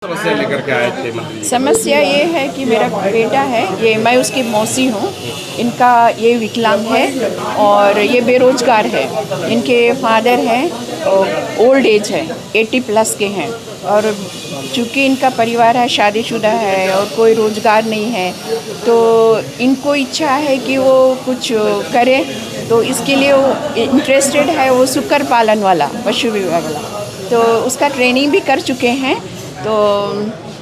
समस्या लेकर के आए थे मंत्री? समस्या ये है कि मेरा बेटा है, ये मैं उसकी मौसी हूँ। इनका ये विकलांग है और ये बेरोजगार है। इनके फादर हैं, ओल्ड एज है, 80 प्लस के हैं। और चूँकि इनका परिवार है, शादीशुदा है और कोई रोज़गार नहीं है, तो इनको इच्छा है कि वो कुछ करें। तो इसके लिए वो इंटरेस्टेड है, वो सुकर पालन वाला, पशु विभाग वाला। तो उसका ट्रेनिंग भी कर चुके हैं। तो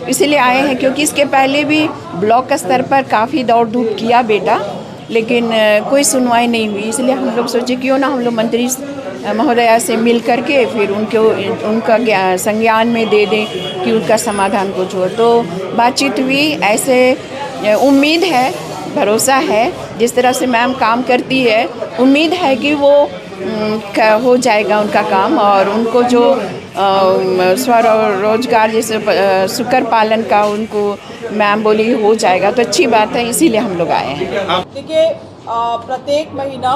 इसीलिए आए हैं, क्योंकि इसके पहले भी ब्लॉक स्तर पर काफ़ी दौड़ धूप किया बेटा, लेकिन कोई सुनवाई नहीं हुई। इसलिए हम लोग सोचे क्यों ना हम लोग मंत्री महोदया से मिल करके फिर उनका संज्ञान में दे दें कि उनका समाधान कुछ हो। तो बातचीत हुई, ऐसे उम्मीद है, भरोसा है, जिस तरह से मैम काम करती है, उम्मीद है कि वो हो जाएगा उनका काम। और उनको जो स्वरोजगार जैसे सुकर पालन का उनको मैम बोली हो जाएगा, तो अच्छी बात है, इसीलिए हम लोग आए हैं। देखिए, प्रत्येक महीना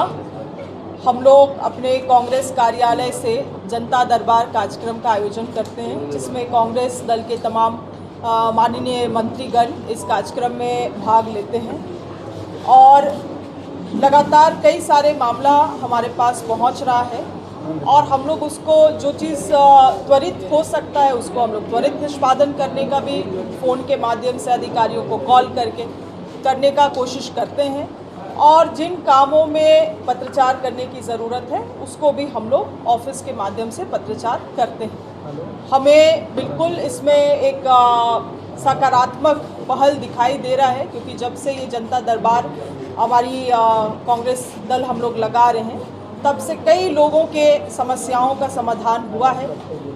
हम लोग अपने कांग्रेस कार्यालय से जनता दरबार कार्यक्रम का आयोजन करते हैं, जिसमें कांग्रेस दल के तमाम माननीय मंत्रीगण इस कार्यक्रम में भाग लेते हैं। और लगातार कई सारे मामला हमारे पास पहुंच रहा है और हम लोग उसको, जो चीज़ त्वरित हो सकता है उसको हम लोग त्वरित निष्पादन करने का भी फ़ोन के माध्यम से अधिकारियों को कॉल करके करने का कोशिश करते हैं। और जिन कामों में पत्रचार करने की ज़रूरत है उसको भी हम लोग ऑफिस के माध्यम से पत्रचार करते हैं। हमें बिल्कुल इसमें एक सकारात्मक पहल दिखाई दे रहा है, क्योंकि जब से ये जनता दरबार हमारी कांग्रेस दल हम लोग लगा रहे हैं, तब से कई लोगों के समस्याओं का समाधान हुआ है।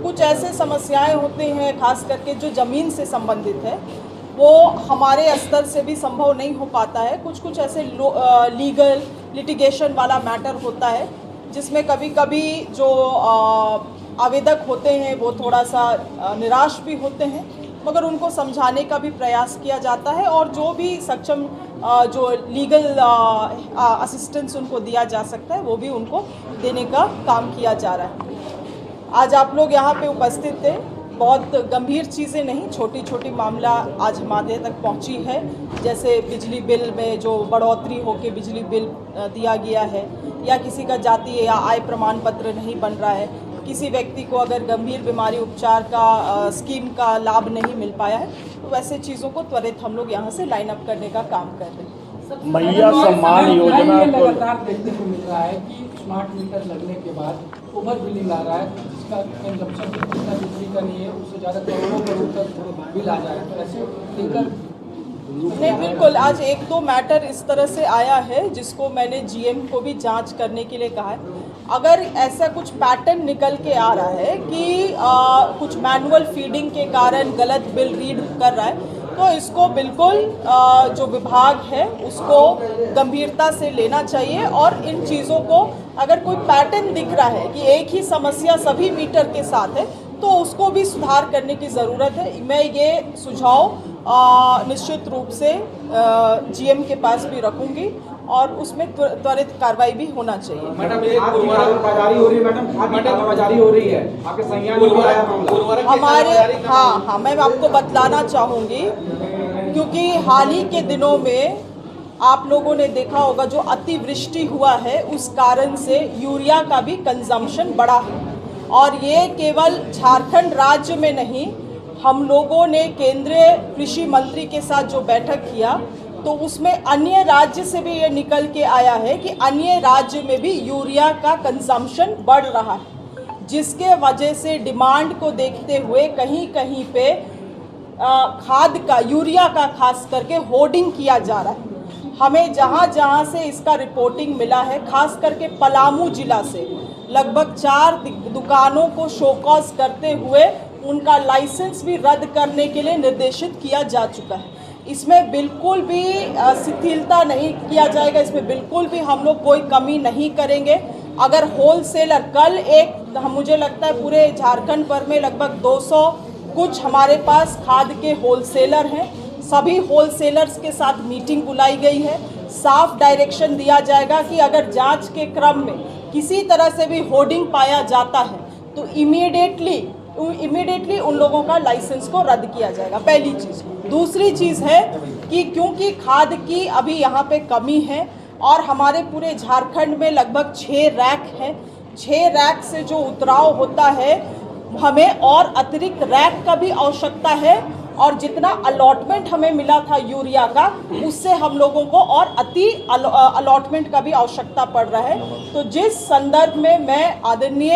कुछ ऐसे समस्याएं होते हैं, खास करके जो ज़मीन से संबंधित है, वो हमारे स्तर से भी संभव नहीं हो पाता है। कुछ ऐसे लीगल लिटिगेशन वाला मैटर होता है, जिसमें कभी कभी जो आवेदक होते हैं वो थोड़ा सा निराश भी होते हैं, मगर उनको समझाने का भी प्रयास किया जाता है। और जो भी सक्षम जो लीगल असिस्टेंस उनको दिया जा सकता है, वो भी उनको देने का काम किया जा रहा है। आज आप लोग यहाँ पे उपस्थित थे, बहुत गंभीर चीज़ें नहीं, छोटी छोटी मामला आज हमारे तक पहुँची है। जैसे बिजली बिल में जो बढ़ोतरी होकर बिजली बिल दिया गया है, या किसी का जाति या आय प्रमाण पत्र नहीं बन रहा है, किसी व्यक्ति को अगर गंभीर बीमारी उपचार का स्कीम का लाभ नहीं मिल पाया है, तो वैसे चीज़ों को त्वरित हम लोग यहाँ से लाइन अप करने का काम कर रहे हैं। मैया सम्मान योजना को लगातार देखने को मिल रहा है कि स्मार्ट मीटर लगने के बाद ओवर बिलिंग आ रहा है, जिसका कंजम्पशन जितना बिजली का नहीं है उससे ज़्यादा करोड़ों तक बिल आ जा रहा है। तो ऐसे लेकर नहीं, बिल्कुल, आज एक दो मैटर इस तरह से आया है जिसको मैंने जीएम को भी जांच करने के लिए कहा है। अगर ऐसा कुछ पैटर्न निकल के आ रहा है कि कुछ मैनुअल फीडिंग के कारण गलत बिल रीड कर रहा है, तो इसको बिल्कुल जो विभाग है उसको गंभीरता से लेना चाहिए। और इन चीज़ों को अगर कोई पैटर्न दिख रहा है कि एक ही समस्या सभी मीटर के साथ है, तो उसको भी सुधार करने की ज़रूरत है। मैं ये सुझाव निश्चित रूप से जीएम के पास भी रखूंगी और उसमें त्वरित कार्रवाई भी होना चाहिए। मैडम, ये बाजारी हो रही है, मैडम बाजारी हो रही है, आपके संज्ञान में आया मामला हमारे, हाँ, मैं आपको बतलाना चाहूँगी, क्योंकि हाल ही के दिनों में आप लोगों ने देखा होगा जो अतिवृष्टि हुआ है, उस कारण से यूरिया का भी कंजम्पशन बढ़ा है। और ये केवल झारखंड राज्य में नहीं, हम लोगों ने केंद्रीय कृषि मंत्री के साथ जो बैठक किया, तो उसमें अन्य राज्य से भी ये निकल के आया है कि अन्य राज्य में भी यूरिया का कंजम्पशन बढ़ रहा है, जिसके वजह से डिमांड को देखते हुए कहीं कहीं पे खाद का, यूरिया का खास करके होर्डिंग किया जा रहा है। हमें जहाँ से इसका रिपोर्टिंग मिला है, खास करके पलामू जिला से लगभग 4 दुकानों को शोकॉज करते हुए उनका लाइसेंस भी रद्द करने के लिए निर्देशित किया जा चुका है। इसमें बिल्कुल भी शिथिलता नहीं किया जाएगा, इसमें बिल्कुल भी हम लोग कोई कमी नहीं करेंगे। अगर होलसेलर कल मुझे लगता है पूरे झारखंड भर में लगभग 200 कुछ हमारे पास खाद के होलसेलर हैं, सभी होलसेलर्स के साथ मीटिंग बुलाई गई है। साफ डायरेक्शन दिया जाएगा कि अगर जांच के क्रम में किसी तरह से भी होर्डिंग पाया जाता है, तो इमीडिएटली इमीडिएटली उन लोगों का लाइसेंस को रद्द किया जाएगा, पहली चीज़। दूसरी चीज़ है कि क्योंकि खाद की अभी यहाँ पे कमी है और हमारे पूरे झारखंड में लगभग 6 रैक हैं, 6 रैक से जो उतराव होता है हमें और अतिरिक्त रैक का भी आवश्यकता है, और जितना अलॉटमेंट हमें मिला था यूरिया का उससे हम लोगों को और अलॉटमेंट का भी आवश्यकता पड़ रहा है। तो जिस संदर्भ में मैं आदरणीय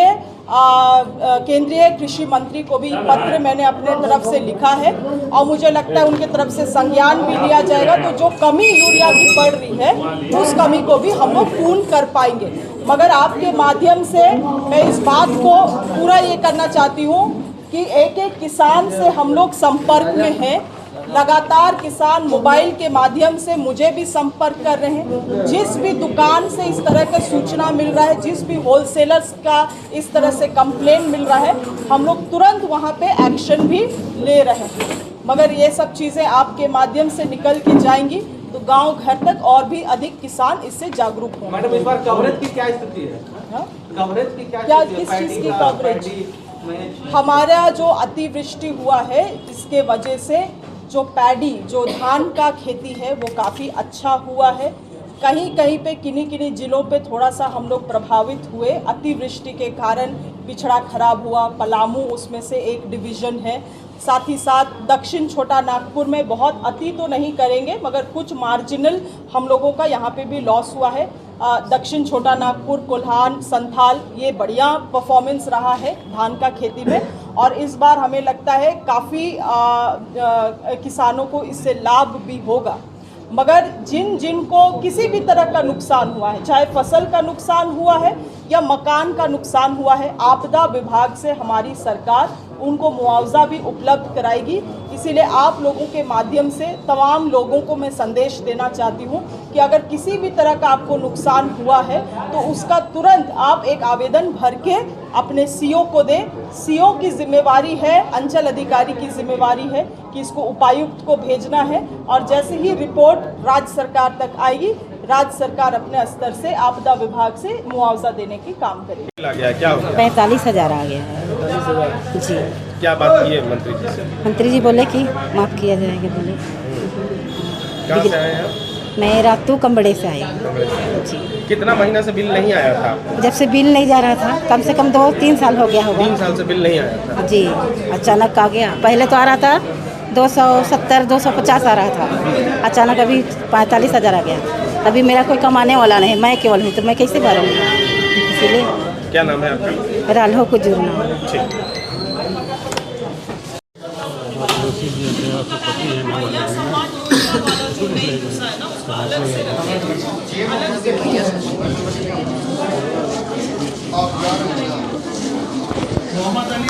केंद्रीय कृषि मंत्री को भी पत्र मैंने अपने तरफ से लिखा है और मुझे लगता है उनके तरफ से संज्ञान भी लिया जाएगा, तो जो कमी यूरिया की पड़ रही है उस कमी को भी हम लोग पूर्ण कर पाएंगे। मगर आपके माध्यम से मैं इस बात को पूरा ये करना चाहती हूँ कि एक एक किसान से हम लोग संपर्क में हैं, लगातार किसान मोबाइल के माध्यम से मुझे भी संपर्क कर रहे हैं। जिस भी दुकान से इस तरह का सूचना मिल रहा है, जिस भी होलसेलर्स का इस तरह से कंप्लेन मिल रहा है, हम लोग तुरंत वहां पे एक्शन भी ले रहे हैं। मगर ये सब चीज़ें आपके माध्यम से निकल के जाएंगी तो गांव घर तक और भी अधिक किसान इससे जागरूक होंगे। मैडम, इस बार कवरेज की क्या स्थिति है? कवरेज की क्या किस चीज़ की कवरेज? हमारा जो अतिवृष्टि हुआ है इसके वजह से जो पैडी, जो धान का खेती है वो काफ़ी अच्छा हुआ है। कहीं कहीं पे किन्हीं जिलों पे थोड़ा सा हम लोग प्रभावित हुए अतिवृष्टि के कारण, बिछड़ा खराब हुआ, पलामू उसमें से एक डिवीज़न है। साथ ही साथ दक्षिण छोटा नागपुर में बहुत अति तो नहीं करेंगे मगर कुछ मार्जिनल हम लोगों का यहाँ पे भी लॉस हुआ है। दक्षिण छोटा नागपुर, कोल्हान, संथाल ये बढ़िया परफॉर्मेंस रहा है धान का खेती में, और इस बार हमें लगता है काफ़ी किसानों को इससे लाभ भी होगा। मगर जिन को किसी भी तरह का नुकसान हुआ है, चाहे फसल का नुकसान हुआ है या मकान का नुकसान हुआ है, आपदा विभाग से हमारी सरकार उनको मुआवजा भी उपलब्ध कराएगी। इसीलिए आप लोगों के माध्यम से तमाम लोगों को मैं संदेश देना चाहती हूँ कि अगर किसी भी तरह का आपको नुकसान हुआ है तो उसका तुरंत आप एक आवेदन भर के अपने सीओ को दें। सीओ की जिम्मेवारी है, अंचल अधिकारी की जिम्मेवारी है कि इसको उपायुक्त को भेजना है, और जैसे ही रिपोर्ट राज्य सरकार तक आएगी, राज्य सरकार अपने स्तर से आपदा विभाग से मुआवजा देने की काम करेगी। आ गया क्या हो गया? 45,000 आ गया है जी। क्या बात की है मंत्री जी से? मंत्री जी बोले कि माफ़ किया जाएगा, बोले। कहाँ से आए हैं आप? मैं रातू कंबड़े से आई जी। कितना महीना से बिल नहीं आया था? जब से बिल नहीं जा रहा था, कम से कम 2-3 साल हो गया होगा। 3 साल से बिल नहीं आया था जी। अचानक आ गया, पहले तो आ रहा था 270-250 आ रहा था, अचानक अभी 45,000 आ गया। अभी मेरा कोई कमाने वाला नहीं, मैं केवल हूँ, तो मैं कैसे भरूँगी? इसीलिए। क्या नाम है आपका? राल्हो को जुड़ना। ठीक। मोहम्मद अली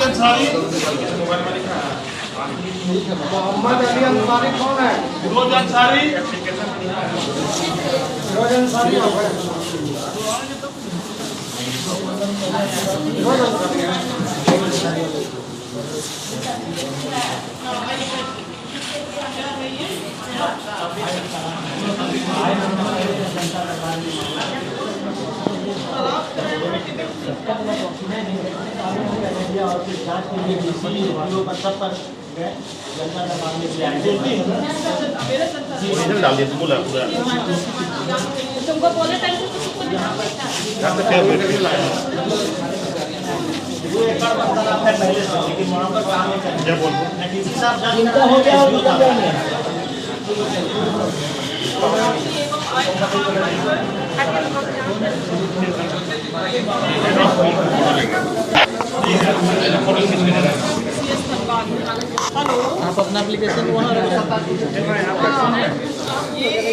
अंसारी कौन है? फिरोज अंसारी। डाल दिया तुमको पूरा। तुमको बोले टाइम से क्या बोल आप अपना एप्लीकेशन वहाँ ये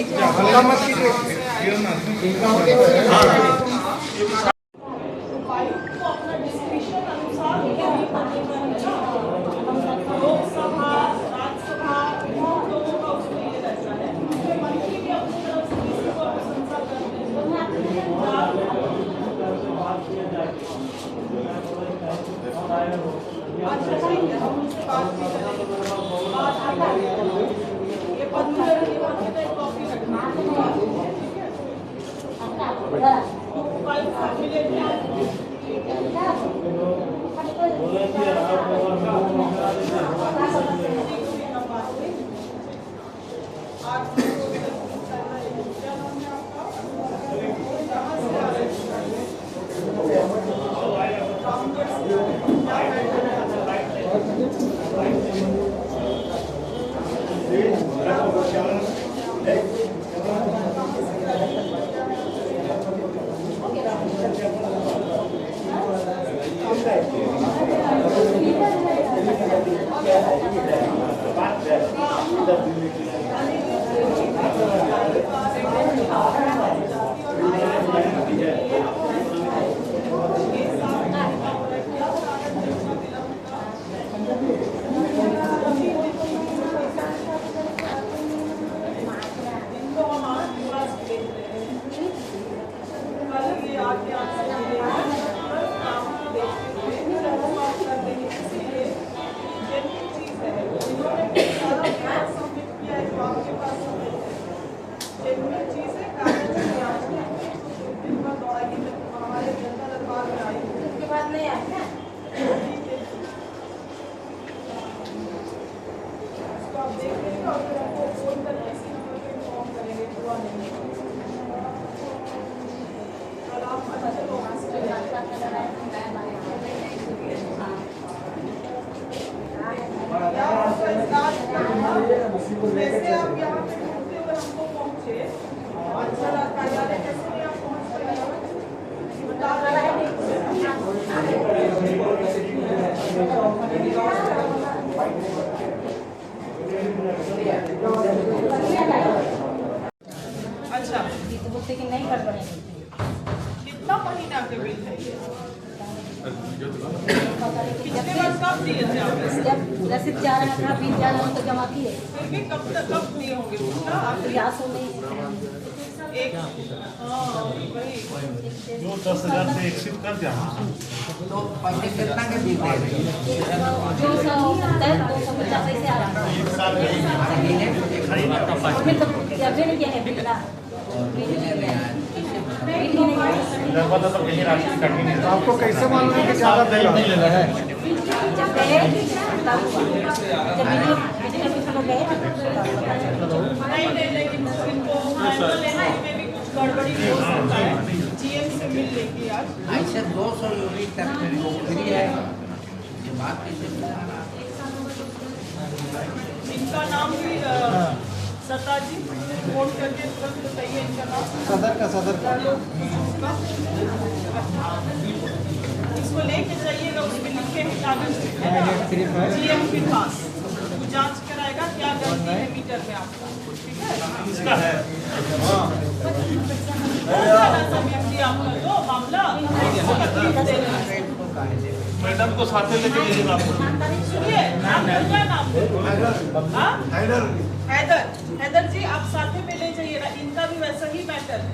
वैसे आप यहाँ पे ढूंढते हुए हमको पहुँचे, अच्छा कार्यालय कैसे नहीं आप पहुँच पाए? बता रहे हैं। अच्छा, कितना महीना के बिल है ये? पिछले वर्ष कब दिए थे आपने? रसीद जा रहा था, बिल जा रहा तो जमा किए। फिर भी कब तक कब दिए होंगे उसका? याद हो नहीं। एक वही जो 10,000 से एक्सिट कर दिया। तो पैसे कितना के बिल दे रहे हैं? 270, 250 ऐसे आ रहा है। फिर तो अभी नहीं किया है बिल ला। तो कहीं राशि कटनी नहीं। आपको कैसे मालूम है कि ज़्यादा बिल लेना है? जब गए तब जब बिजली ऑफिस में गए नहीं, लेकिन इनको माइनर लेना इसमें भी कुछ गड़बड़ी हो सकता है। जीएम से मिल लेगी आज। ऐसे 200 यूनिट तक फ्री है। ये बात कैसे इनका नाम भी सत्ता जी वोट करके तुरंत बताइए इनका नाम। सदर का इसको लेके जाइएगा, उसमें लिखे हैं कागज जीएम के पास। वो जांच कराएगा क्या गलती है मीटर में आपका, ठीक है? इसका है। समय दिया आपका जो मामला मैडम को साथ में लेके जाइएगा आपको। सुनिए, क्या नाम हैदर जी, आप साथ में ले जाइएगा। इनका भी वैसा ही मैटर है।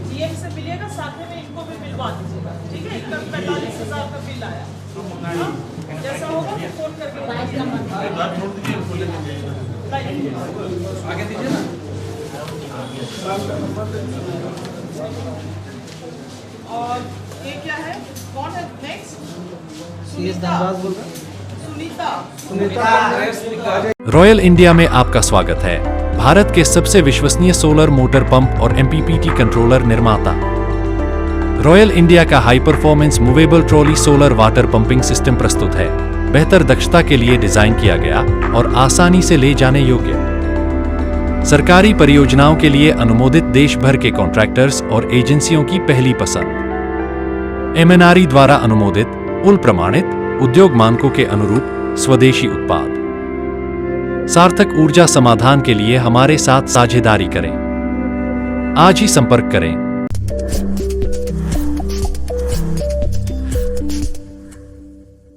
जीएम से मिलिएगा, साथ में इनको भी मिलवा दीजिएगा, ठीक है? इनका 45,000 का बिल आया। जैसा होगा तो फोन करके छोड़ दीजिए, उसको लेके जाइएगा। आगे दीजिए ना। और ये क्या है? कौन है नेक्स्ट? सुनीता। रॉयल इंडिया में आपका स्वागत है। भारत के सबसे विश्वसनीय सोलर मोटर पंप और एमपीपीटी कंट्रोलर निर्माता। रॉयल इंडिया का high performance movable trolley solar water pumping system प्रस्तुत है। बेहतर दक्षता के लिए डिजाइन किया गया और आसानी से ले जाने योग्य। सरकारी परियोजनाओं के लिए अनुमोदित देश भर के कॉन्ट्रैक्टर्स और एजेंसियों की पहली पसंद। एमएनआरई द्वारा अनुमोदित, उल प्रमाणित, उद्योग मानकों के अनुरूप स्वदेशी उत्पाद। सार्थक ऊर्जा समाधान के लिए हमारे साथ साझेदारी करें। आज ही संपर्क करें।